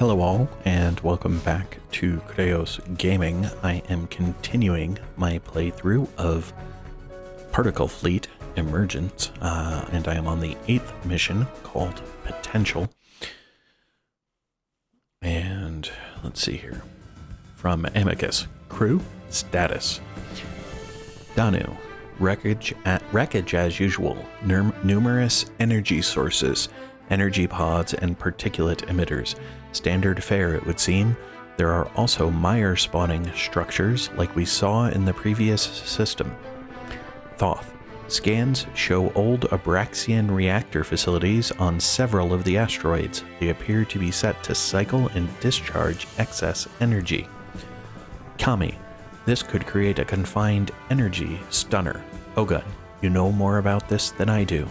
Hello all, and welcome back to Chreos Gaming. I am continuing my playthrough of Particle Fleet Emergence, and I am on the 8th mission called Potential. And let's see here. From Amicus, crew status. Danu, wreckage as usual, numerous energy sources, energy pods, and particulate emitters. Standard fare, it would seem. There are also mire spawning structures like we saw in the previous system. Thoth. Scans show old Abraxian reactor facilities on several of the asteroids. They appear to be set to cycle and discharge excess energy. Kami. This could create a confined energy stunner. Ogun. You know more about this than I do.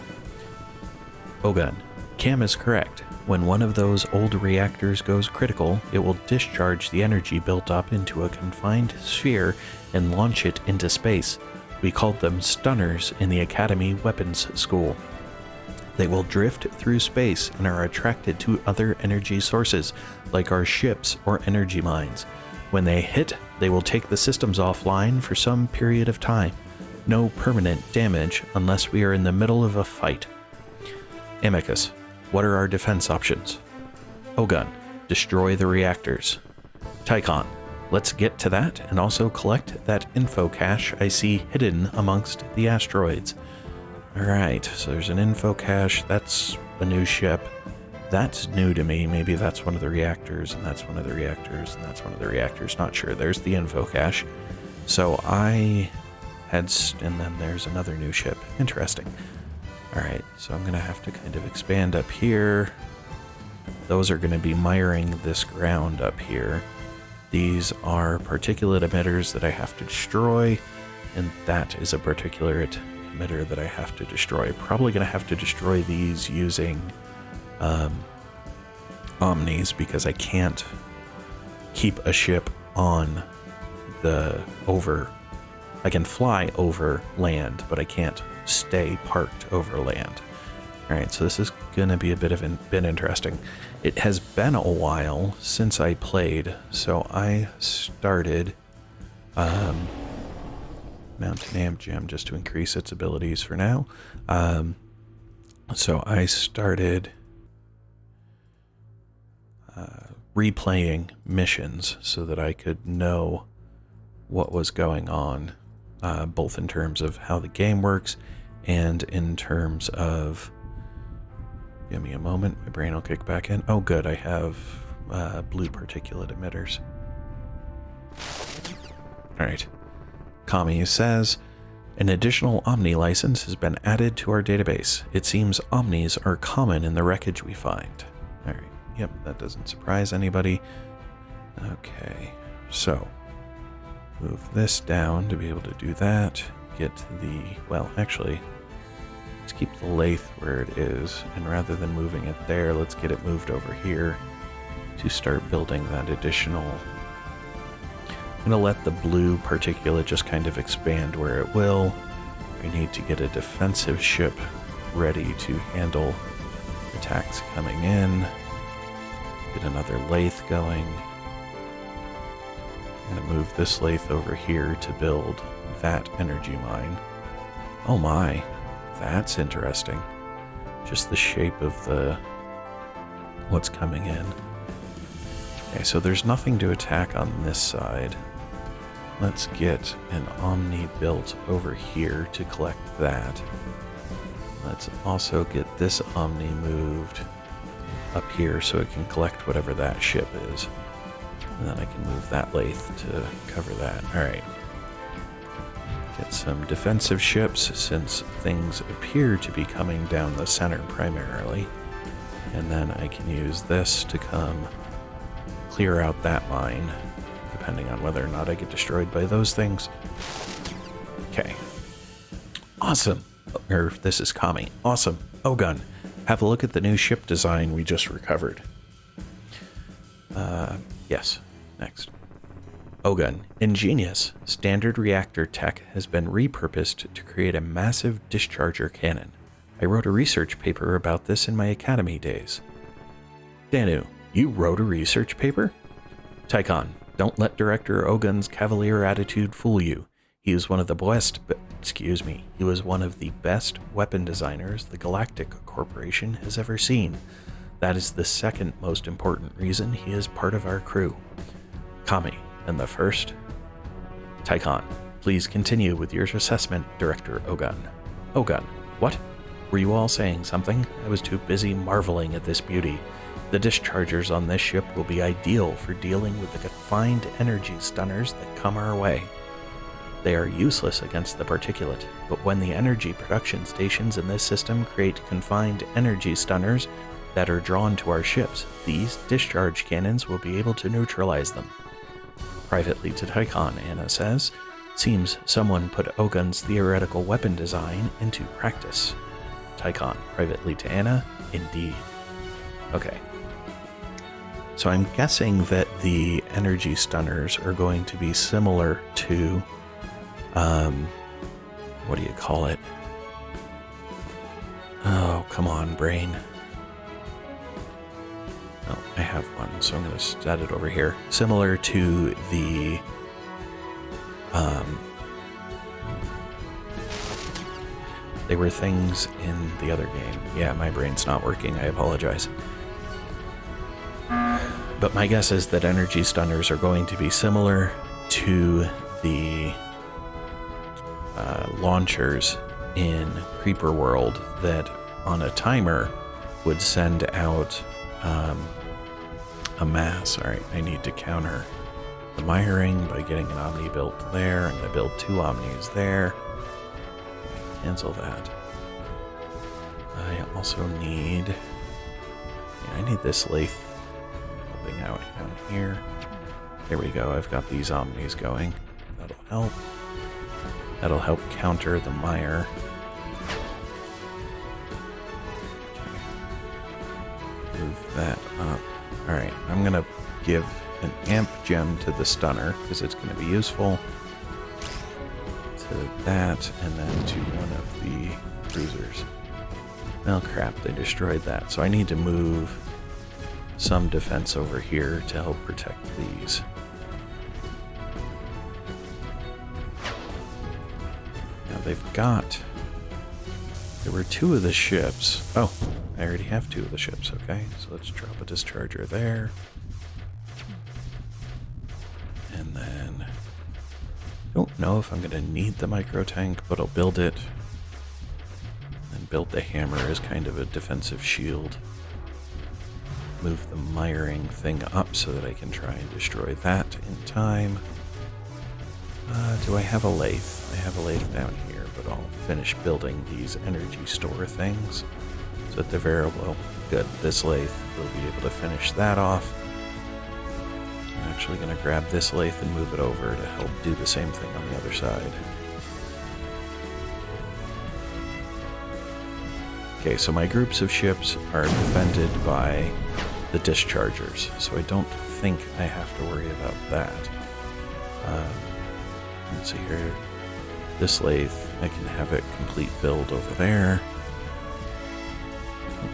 Ogun. Cam is correct. When one of those old reactors goes critical, it will discharge the energy built up into a confined sphere and launch it into space. We called them stunners in the Academy Weapons School. They will drift through space and are attracted to other energy sources, like our ships or energy mines. When they hit, they will take the systems offline for some period of time. No permanent damage unless we are in the middle of a fight. Amicus. What are our defense options? Ogun, destroy the reactors. Tychon, let's get to that and also collect that info cache I see hidden amongst the asteroids. Alright, so there's an info cache. That's a new ship. That's new to me. Maybe that's one of the reactors, and that's one of the reactors, and that's one of the reactors. Not sure. There's the info cache. So I had... and then there's another new ship. Interesting. Alright, so I'm going to have to kind of expand up here. Those are going to be miring this ground up here. These are particulate emitters that I have to destroy, and that is a particulate emitter that I have to destroy. Probably going to have to destroy these using omnis, because I can't keep a ship on the I can fly over land, but I can't stay parked over land. Alright, so this is gonna be a bit interesting. It has been a while since I played, so I started Mountain Amp Gem just to increase its abilities for now. So I started replaying missions so that I could know what was going on, both in terms of how the game works and in terms of... Give me a moment, my brain will kick back in. Oh good, I have blue particulate emitters. Alright. Kami says, an additional Omni license has been added to our database. It seems Omnis are common in the wreckage we find. Alright, yep, that doesn't surprise anybody. Okay, so move this down to be able to do that. Get the... well, actually, let's keep the lathe where it is, and rather than moving it there, let's get it moved over here to start building that additional... I'm going to let the blue particulate just kind of expand where it will. We need to get a defensive ship ready to handle attacks coming in. Get another lathe going. I'm going to move this lathe over here to build that energy mine. Oh my, that's interesting. Just the shape of the... what's coming in. Okay, so there's nothing to attack on this side. Let's get an Omni built over here to collect that. Let's also get this Omni moved up here so it can collect whatever that ship is. And then I can move that lathe to cover that. Alright. Get some defensive ships, since things appear to be coming down the center primarily. And then I can use this to come clear out that mine, depending on whether or not I get destroyed by those things. Okay. Awesome. Or this is Kami. Awesome. Ogun. Have a look at the new ship design we just recovered. Yes. Next. Ogun. Ingenious. Standard reactor tech has been repurposed to create a massive discharger cannon. I wrote a research paper about this in my academy days. Danu. You wrote a research paper? Tychon, don't let Director Ogun's cavalier attitude fool you. He was one of the he was one of the best weapon designers the Galactic Corporation has ever seen. That is the second most important reason he is part of our crew. Kami, and the first? Tychon, please continue with your assessment, Director Ogun. Ogun, what? Were you all saying something? I was too busy marveling at this beauty. The dischargers on this ship will be ideal for dealing with the confined energy stunners that come our way. They are useless against the particulate, but when the energy production stations in this system create confined energy stunners that are drawn to our ships, these discharge cannons will be able to neutralize them. Privately to Tychon, Anna says, seems someone put Ogun's theoretical weapon design into practice. Tychon, privately to Anna, indeed. Okay. So I'm guessing that the energy stunners are going to be similar to, what do you call it? Oh, come on, brain. Oh, I have one, so I'm going to set it over here. Similar to the, they were things in the other game. Yeah, my brain's not working. I apologize. But my guess is that energy stunners are going to be similar to the launchers in Creeper World that on a timer would send out a mass. Alright, I need to counter the miring by getting an Omni built there. I'm going to build 2 Omnis there. Cancel that. I also need... I need this lathe helping out down here. There we go. I've got these Omnis going. That'll help. That'll help counter the mire. Move that up. Alright, I'm going to give an amp gem to the stunner because it's going to be useful. To that, and then to one of the cruisers. Oh crap, they destroyed that. So I need to move some defense over here to help protect these. Now they've got... There were 2 of the ships. Oh, I already have 2 of the ships, okay. So let's drop a discharger there. And then... Don't know if I'm going to need the micro tank, but I'll build it. And build the hammer as kind of a defensive shield. Move the miring thing up so that I can try and destroy that in time. Do I have a lathe? I have a lathe down here, but I'll finish building these energy store things. So at the variable, good, this lathe will be able to finish that off. I'm actually going to grab this lathe and move it over to help do the same thing on the other side. Okay, so my groups of ships are defended by the dischargers, so I don't think I have to worry about that. Let's see here. This lathe, I can have it complete build over there.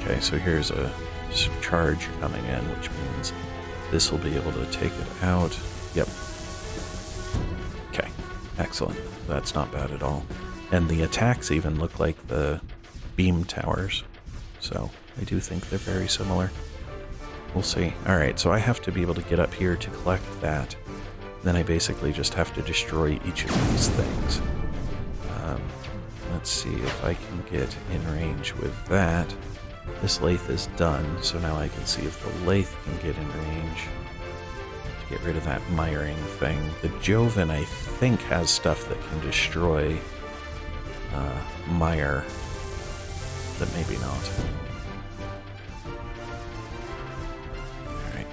Okay, so here's a charge coming in, which means this will be able to take it out. Yep. Okay, excellent. That's not bad at all. And the attacks even look like the beam towers, so I do think they're very similar. We'll see. Alright, so I have to be able to get up here to collect that. Then I basically just have to destroy each of these things. Let's see if I can get in range with that. This lathe is done, so now I can see if the lathe can get in range to get rid of that miring thing. The Joven, I think, has stuff that can destroy mire, but maybe not. Alright.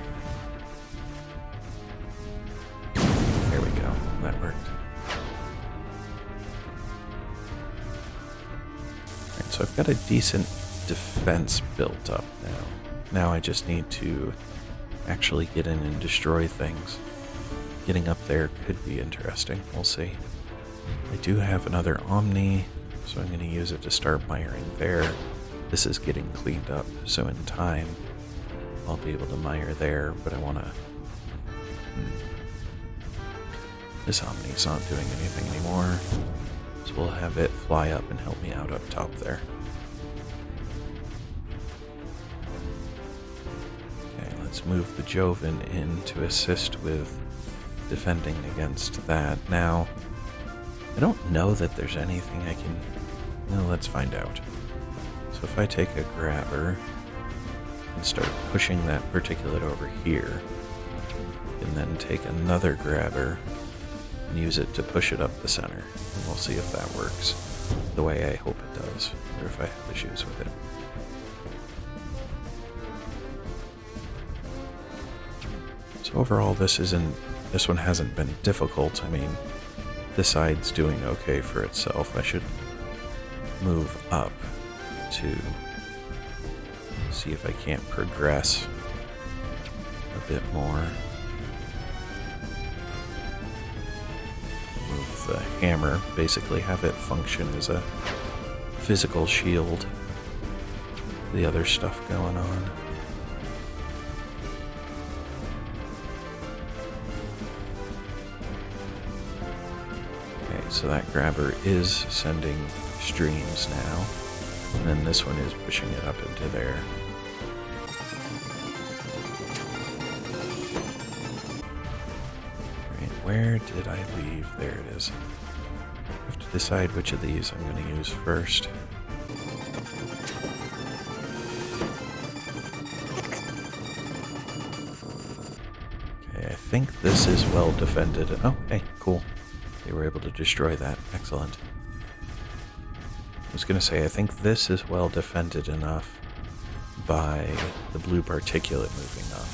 There we go. That worked. Alright, so I've got a decent defense built up now. Now I just need to actually get in and destroy things. Getting up there could be interesting. We'll see. I do have another Omni, so I'm going to use it to start miring there. This is getting cleaned up, so in time I'll be able to mire there, but I want to... This Omni's not doing anything anymore, so we'll have it fly up and help me out up top there. Okay, let's move the Joven in to assist with defending against that. Now, I don't know that there's anything I can... Well, let's find out. So if I take a grabber and start pushing that particulate over here, and then take another grabber and use it to push it up the center, and we'll see if that works the way I hope it does, or if I have issues with it. So overall, this one hasn't been difficult. I mean, this side's doing okay for itself. I should move up to see if I can't progress a bit more. Move the hammer, basically have it function as a physical shield. The other stuff going on. Okay, so that grabber is sending streams now, and then this one is pushing it up into there. Where did I leave? There it is. I have to decide which of these I'm going to use first. Okay, I think this is well defended. Oh, hey, cool. They were able to destroy that. Excellent. I was going to say, I think this is well defended enough by the blue particulate moving up.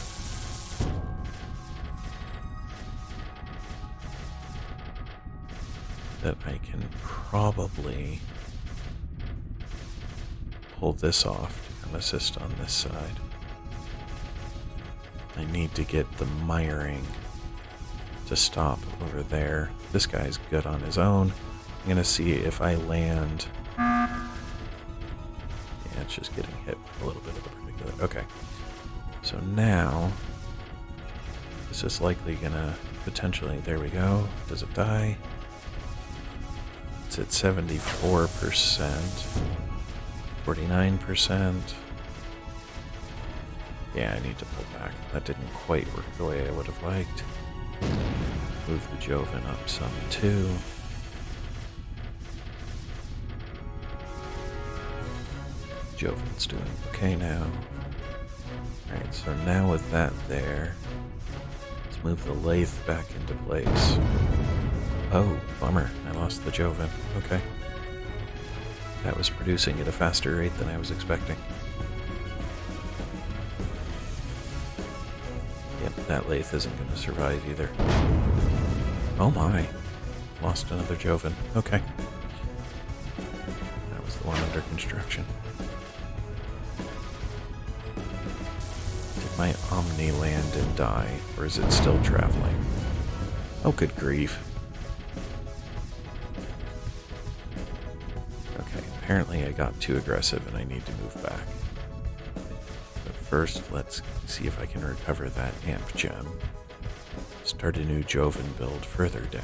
That I can probably pull this off to come assist on this side. I need to get the miring to stop over there. This guy's good on his own. I'm going to see if I land... Yeah, it's just getting hit with a little bit of the particulate. Okay. So now, this is likely going to potentially... There we go. Does it die? It's at 74%, 49%. Yeah, I need to pull back. That didn't quite work the way I would have liked. Move the Joven up some too. Joven's doing okay now. Alright, so now with that there, let's move the lathe back into place. Oh, bummer. I lost the Joven. Okay. That was producing at a faster rate than I was expecting. Yep, that lathe isn't going to survive either. Oh my. Lost another Joven. Okay. That was the one under construction. Did my Omni land and die, or is it still traveling? Oh, good grief. Apparently I got too aggressive and I need to move back. But first, let's see if I can recover that amp gem. Start a new Joven build further down.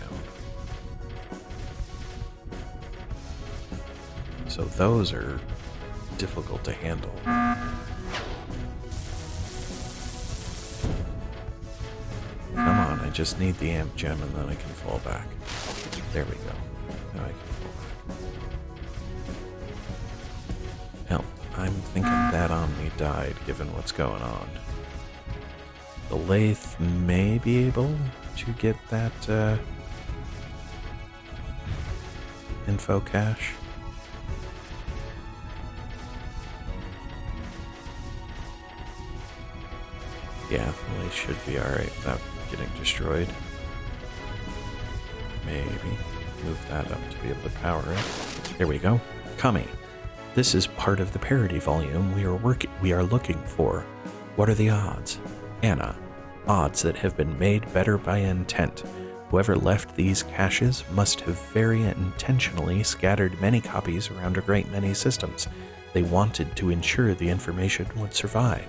So those are difficult to handle. Come on, I just need the amp gem and then I can fall back. There we go. Now I can fall back. I'm thinking that Omni died, given what's going on. The lathe may be able to get that info cache. Yeah, the lathe should be alright without getting destroyed. Maybe move that up to be able to power it. There we go. Kami. This is part of the parity volume we are looking for. What are the odds? Anna. Odds that have been made better by intent. Whoever left these caches must have very intentionally scattered many copies around a great many systems. They wanted to ensure the information would survive.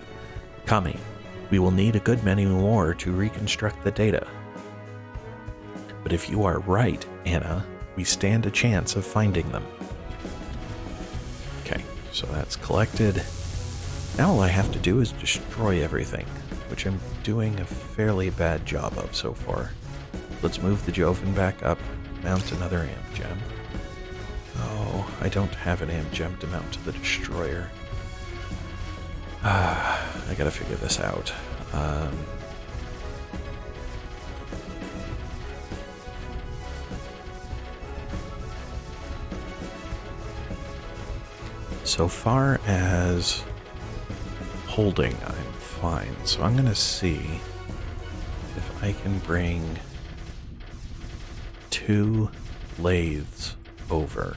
Kami, we will need a good many more to reconstruct the data. But if you are right, Anna, we stand a chance of finding them. Okay, so that's collected. Now all I have to do is destroy everything, which I'm doing a fairly bad job of so far. Let's move the Joven back up, mount another amp gem. Oh, I don't have an amp gem to mount to the destroyer. I gotta figure this out. So far as holding, I'm fine. So I'm gonna see if I can bring 2 lathes over.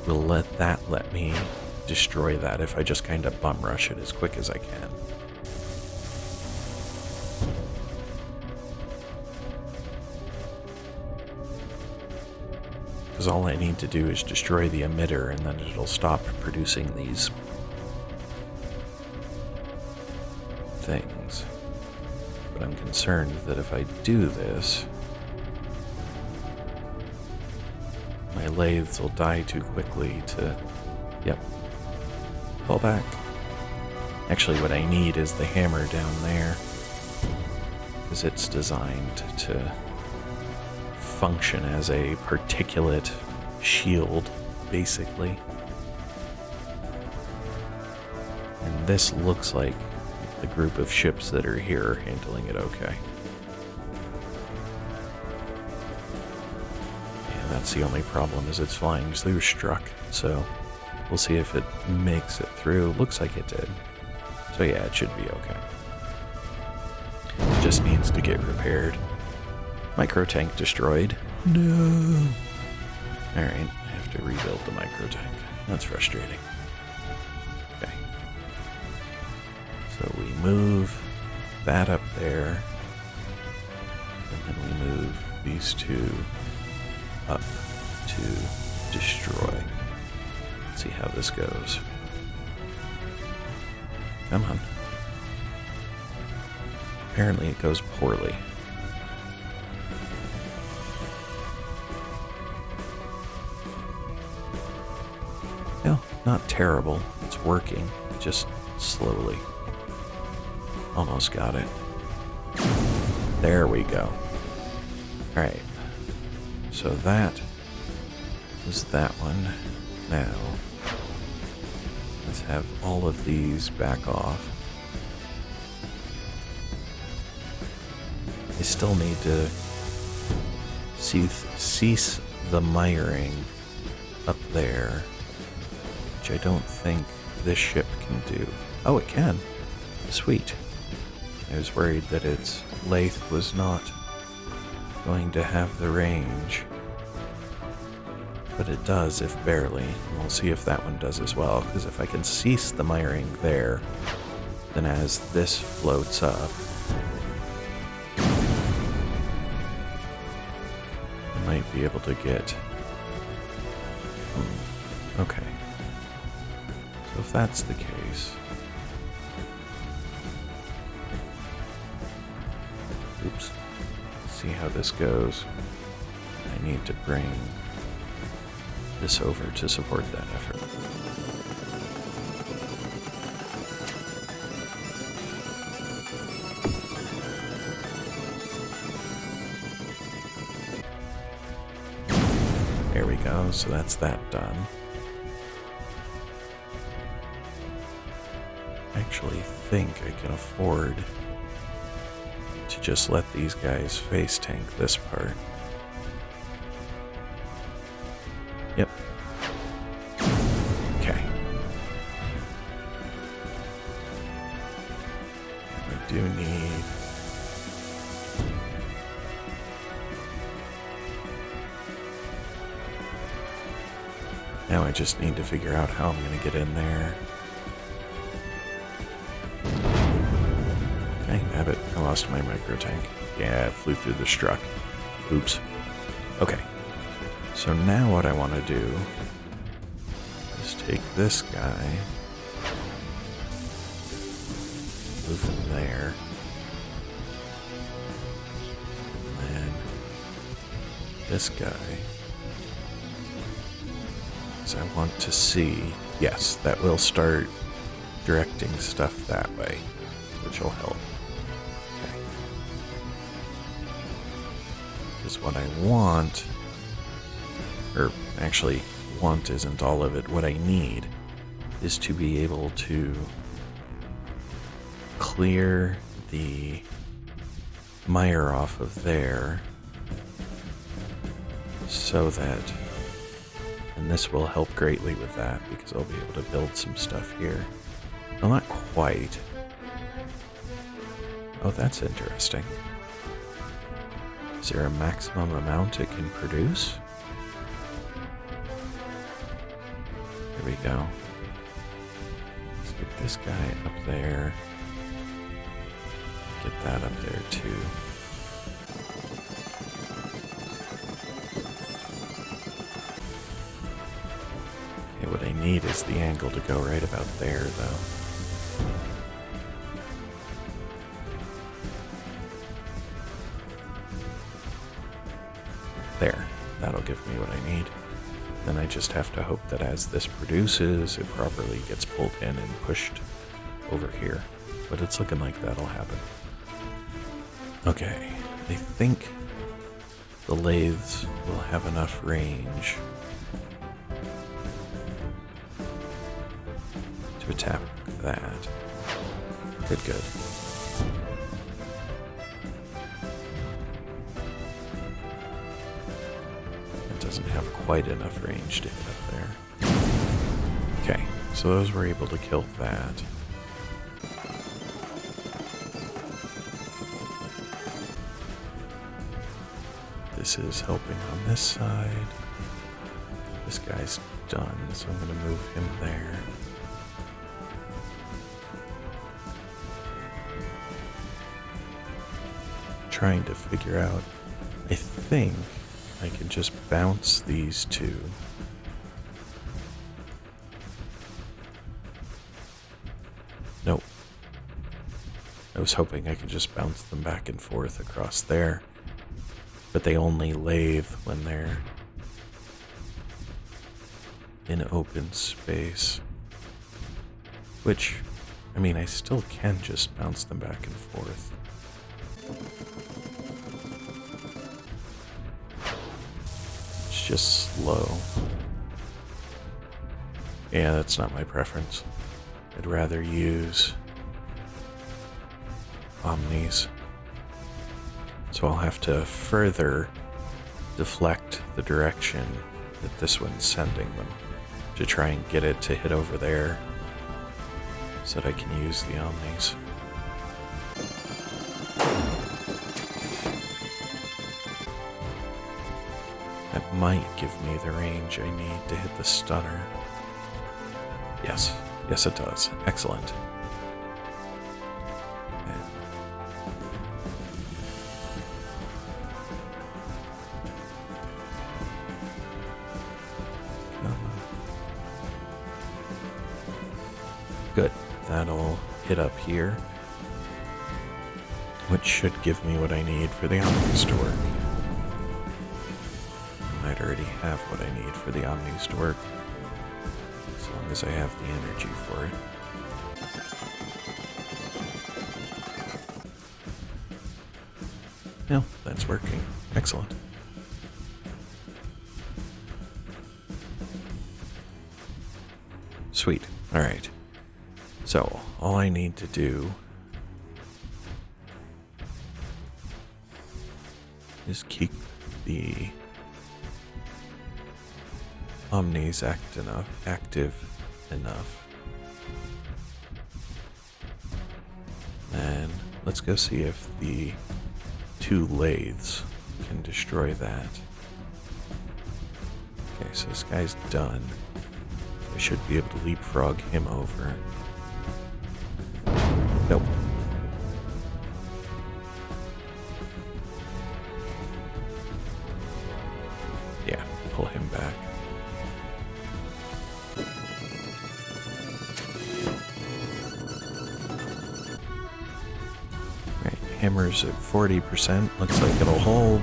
Will let me destroy that if I just kind of bum rush it as quick as I can. Because all I need to do is destroy the emitter and then it'll stop producing these things. But I'm concerned that if I do this, my lathes will die too quickly to... Yep. Fall back. Actually, what I need is the hammer down there, because it's designed to function as a particulate shield, basically. And this looks like the group of ships that are here are handling it okay. Yeah, that's the only problem, is it's flying through struck, so we'll see if it makes it through. Looks like it did. So yeah, it should be okay. It just needs to get repaired. Micro tank destroyed. No. Alright, I have to rebuild the micro tank. That's frustrating. Okay. So we move that up there. And then we move these 2 up to destroy. Let's see how this goes. Come on. Apparently it goes poorly. Well, not terrible. It's working, just slowly. Almost got it. There we go. Alright. So that was that one. Now, let's have all of these back off. I still need to cease the miring up there, which I don't think this ship can do. Oh, it can. Sweet. I was worried that its lathe was not going to have the range. But it does, if barely. And we'll see if that one does as well, because if I can cease the miring there, then as this floats up, I might be able to get... Okay. So if that's the case... Oops. Let's see how this goes. I need to bring this over to support that effort. There we go, so that's that done. I actually think I can afford to just let these guys face tank this part. Yep. Okay. We do need... Now I just need to figure out how I'm going to get in there. Okay, nabbit. I lost my micro tank. Yeah, it flew through the struck. Oops. Okay. So now what I want to do is take this guy move him there. And then this guy. So I want to see, yes, that will start directing stuff that way, which will help. Okay. Because what I want, or actually, want isn't all of it. What I need is to be able to clear the mire off of there so that, and this will help greatly with that because I'll be able to build some stuff here. Well, not quite. Oh, that's interesting. Is there a maximum amount it can produce? There we go. Let's get this guy up there. Get that up there too. Okay, what I need is the angle to go right about there, though. There. That'll give me what I need. Then I just have to hope that as this produces, it properly gets pulled in and pushed over here. But it's looking like that'll happen. Okay, I think the lathes will have enough range to attack that. Good, good. It doesn't have quite enough range to hit up there. Okay, so those were able to kill that. This is helping on this side. This guy's done, so I'm going to move him there. Trying to figure out, I think I can just bounce these two. Nope. I was hoping I could just bounce them back and forth across there. But they only lathe when they're in open space. Which, I mean, I still can just bounce them back and forth. It's just slow. Yeah, that's not my preference. I'd rather use omnis. So I'll have to further deflect the direction that this one's sending them to try and get it to hit over there so that I can use the omnis. That might give me the range I need to hit the stunner. Yes, yes it does. Excellent. Good. That'll hit up here, which should give me what I need for the omnis to work. I might already have what I need for the omnis to work, as long as I have the energy for it. No, that's working. Excellent. Sweet. All right. So, all I need to do is keep the omnis active enough. And let's go see if the two lathes can destroy that. Okay, so this guy's done. I should be able to leapfrog him over. Nope. Yeah, pull him back. Hammer's at 40%. Looks like it'll hold.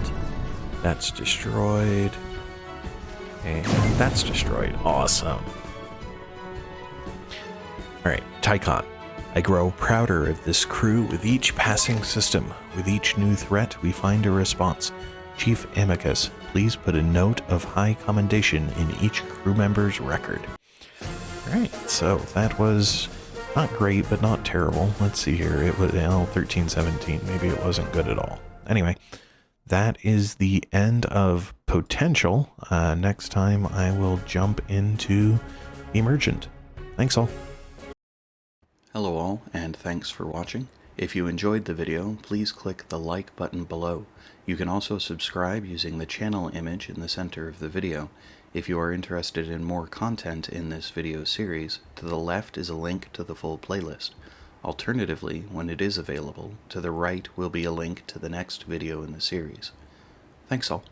That's destroyed. And that's destroyed. Awesome. Alright, Tycon. I grow prouder of this crew with each passing system. With each new threat, we find a response. Chief Amicus, please put a note of high commendation in each crew member's record. Alright, so that was not great, but not terrible. Let's see here. It was 1317. Maybe it wasn't good at all. Anyway, that is the end of Potential. Next time I will jump into Emergent. Thanks all. Hello all, and thanks for watching. If you enjoyed the video, please click the like button below. You can also subscribe using the channel image in the center of the video. If you are interested in more content in this video series, to the left is a link to the full playlist. Alternatively, when it is available, to the right will be a link to the next video in the series. Thanks all.